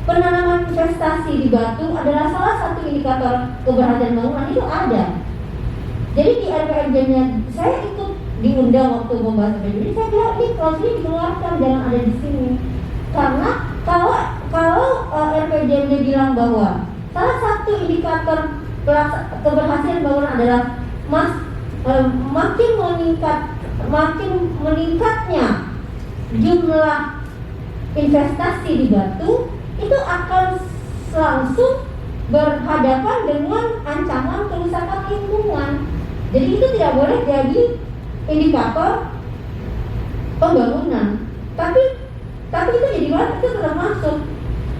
penanaman investasi di batu adalah salah satu indikator keberhasilan bangunan itu ada. Jadi di RPMJ-nya saya ikut diundang waktu membahas RPMJ. Jadi saya bilang ini clause ini dikeluarkan, jangan ada di sini. Karena kalau RPJMD bilang bahwa salah satu indikator keberhasilan bangunan adalah makin meningkatnya jumlah investasi di batu, itu akan langsung berhadapan dengan ancaman kerusakan lingkungan. Jadi itu tidak boleh jadi indikator pembangunan. Tapi itu jadi itu tetap masuk.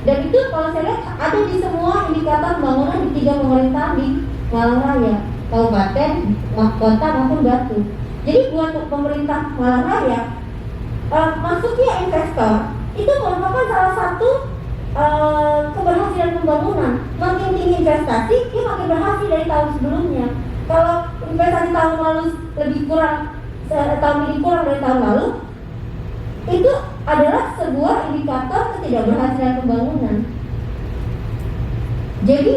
Dan itu kalau saya lihat ada di semua indikator pembangunan di 3 pemerintahan di Malang Raya, kabupaten, kota maupun batu. Jadi buat pemerintah Malang Raya, masuknya investor itu merupakan salah satu keberhasilan pembangunan. Makin tinggi investasi, dia makin berhasil dari tahun sebelumnya. Kalau investasi tahun lalu tahun ini kurang dari tahun lalu, itu adalah sebuah indikator ketidakberhasilan pembangunan. Jadi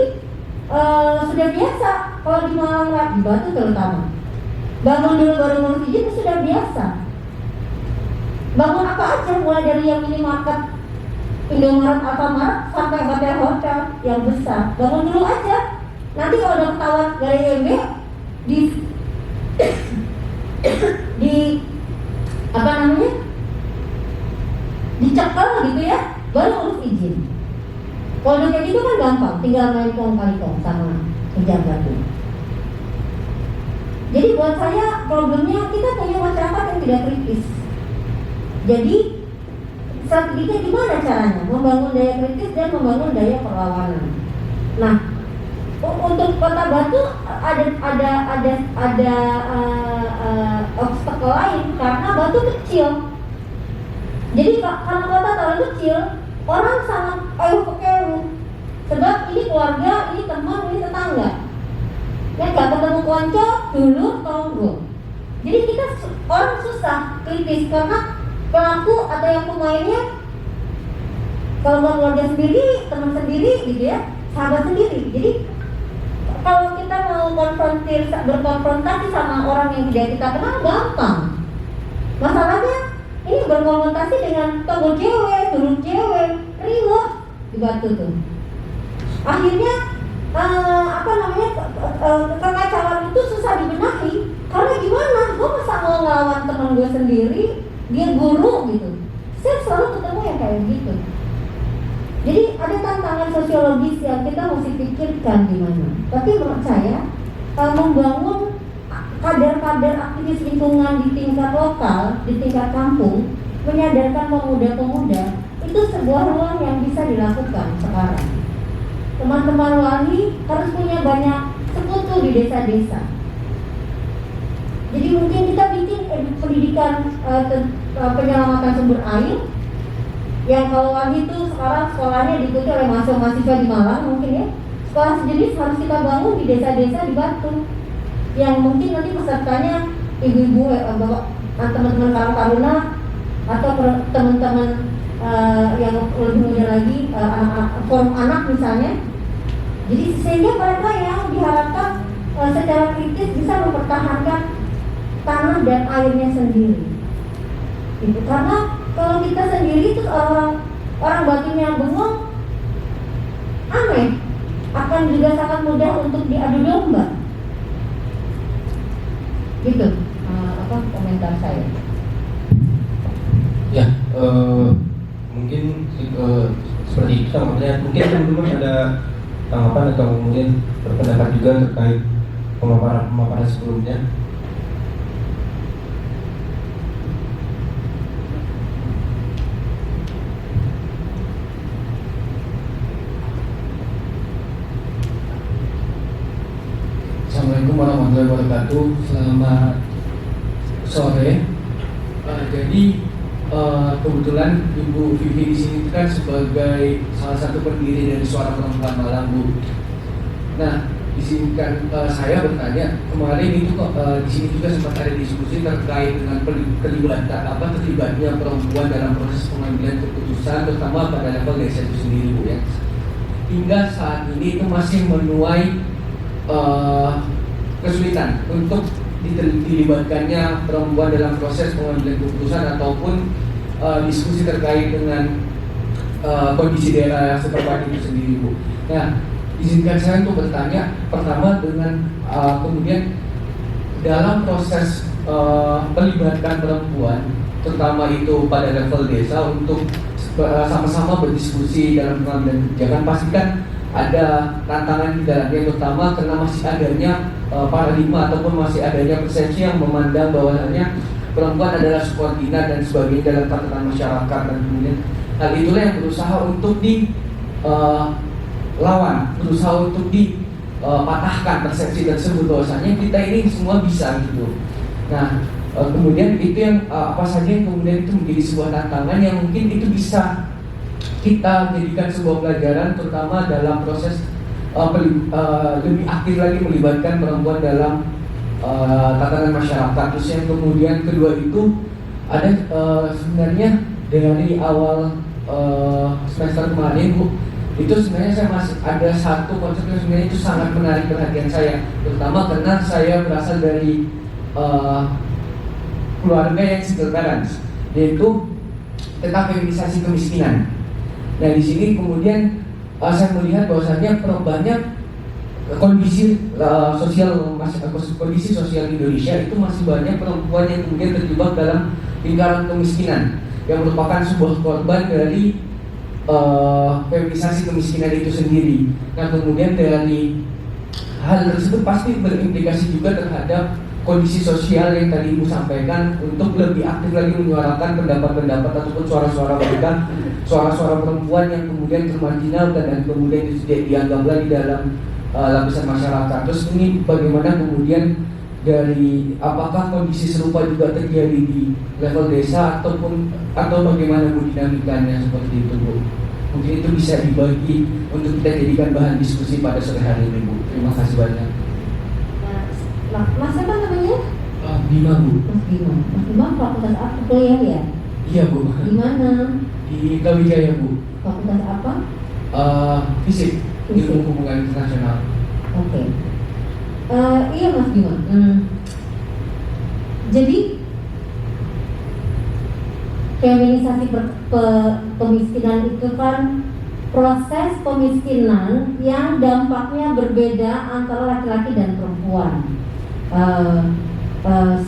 sudah biasa kalau di Malang Raya, di Batu terutama, bangun dulu baru ngurus izin itu sudah biasa. Bangun apa aja, mulai dari yang minimarket, Indomaret, Alfamart, sampai hotel-hotel yang besar, bangun dulu aja. Nanti kalau udah ketahuan dari IMB dicekel gitu ya, baru urus izin. Kalau udah kayak gitu kan gampang, tinggal main kong-kali-kong sama pejabat. Jadi buat saya problemnya kita punya masyarakat yang tidak kritis. Jadi strateginya gimana caranya membangun daya kritis dan membangun daya perlawanan. Nah, untuk Kota Batu ada obstacle lain karena Batu kecil. Jadi karena kota terlalu kecil, orang sangat kekeru. Sebab ini keluarga, ini teman, ini tetangga. Ya nggak ketemu konco, dulu tonggo. Jadi kita orang susah kritis karena pelaku atau yang pemainnya kalau nggak keluarga sendiri, teman sendiri gitu ya, sahabat sendiri. Jadi kalau kita mau berkonfrontasi sama orang yang tidak kita kenal gampang. Masalahnya ini berkonfrontasi dengan tonggo cewek, dulur cewek, riwah di Batu tuh. Akhirnya kekacauan itu susah dibenahi. Karena gimana? Gue masa mau ngelawan teman gue sendiri, dia guru gitu. Saya selalu ketemu yang kayak gitu. Jadi ada tantangan sosiologis yang kita mesti pikirkan gimana. Tapi menurut saya membangun kader-kader aktivis lingkungan di tingkat lokal, di tingkat kampung, menyadarkan pemuda-pemuda itu sebuah ruang yang bisa dilakukan sekarang. Teman-teman wali harus punya banyak sekutu di desa-desa. Jadi mungkin kita bikin pendidikan penyelamatan sumber air, yang kalau wali itu sekarang sekolahnya diikuti oleh mahasiswa di Malang mungkin ya. Sekolah sejenis harus kita bangun di desa-desa di Batu, yang mungkin nanti pesertanya ibu-ibu, teman-teman Karang Taruna atau teman-teman yang lebih muda lagi, forum anak misalnya. Jadi sehingga mereka yang diharapkan secara kritis bisa mempertahankan tanah dan airnya sendiri. Gitu. Karena kalau kita sendiri itu orang Batunya bengong, aneh, akan juga sangat mudah untuk diadu domba. Gitu, komentar saya. Ya, mungkin seperti itu sama. Mungkin teman-teman ada tanggapan atau kemudian berpendapat juga terkait pemaparan sebelumnya. Assalamualaikum warahmatullahi wabarakatuh. Selamat sore. Jadi kebetulan Ibu Vivi di sini kan sebagai salah satu pendiri dari Suara Perempuan Malang, Bu. Nah, izinkan saya bertanya, kemarin itu di sini juga sempat ada diskusi terkait dengan terlibatnya perempuan dalam proses pengambilan keputusan, terutama pada level desa itu sendiri, Bu, ya. Hingga saat ini itu masih menuai kesulitan untuk dilibatkannya perempuan dalam proses pengambilan keputusan ataupun diskusi terkait dengan kondisi daerah setempat itu sendiri, Bu. Nah, izinkan saya untuk bertanya pertama dengan kemudian dalam proses melibatkan perempuan, terutama itu pada level desa untuk sama-sama berdiskusi dalam pengambilan kebijakan, pastikan ada tantangan di dalamnya, terutama karena masih adanya paradigma ataupun masih adanya persepsi yang memandang bahwasannya perempuan adalah subordinat dan sebagainya dalam tatanan masyarakat, dan kemudian hal itulah yang berusaha untuk lawan, berusaha untuk dipatahkan persepsi tersebut bahwasanya kita ini semua bisa gitu. Nah, kemudian itu yang apa saja yang kemudian itu menjadi sebuah tantangan yang mungkin itu bisa kita jadikan sebuah pelajaran, terutama dalam proses lebih aktif lagi melibatkan perempuan dalam tatanan masyarakat. Terus yang kemudian kedua itu ada sebenarnya dari awal semester kemarin, Bu, itu sebenarnya saya masih ada satu konsep yang sebenarnya itu sangat menarik perhatian saya, terutama karena saya berasal dari keluarga yang single parents, yaitu tentang feminisasi kemiskinan. Nah, di sini kemudian saya melihat bahwasannya banyak kondisi sosial Indonesia itu masih banyak perempuan yang kemudian terjebak dalam lingkaran kemiskinan yang merupakan sebuah korban dari feminisasi kemiskinan itu sendiri. Nah, kemudian dari hal tersebut pasti berimplikasi juga terhadap kondisi sosial yang tadi Ibu sampaikan, untuk lebih aktif lagi menyuarakan pendapat-pendapat ataupun suara-suara mereka, suara-suara perempuan yang kemudian termarginalkan dan kemudian tidak dianggap lagi dalam lapisan masyarakat. Terus ini bagaimana kemudian dari apakah kondisi serupa juga terjadi di level desa atau bagaimana Bu dinamikanya seperti itu, Bu? Mungkin itu bisa dibagi untuk kita jadikan bahan diskusi pada sore hari ini, Bu. Terima kasih banyak. Mas apa namanya? Bima, Bu. Mas Bima. Mas Bima fakultas apa, kuliah ya? Iya, Bu. Di mana? Di Brawijaya, Bu. Fakultas apa? Fisik. Ilmu hubungan internasional. Oke. Iya Mas Bima. Jadi feminisasi kemiskinan itu kan proses pemiskinan yang dampaknya berbeda antara laki-laki dan perempuan.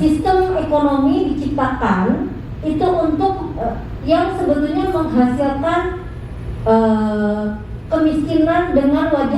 Sistem ekonomi diciptakan itu untuk yang sebetulnya menghasilkan kemiskinan dengan wajah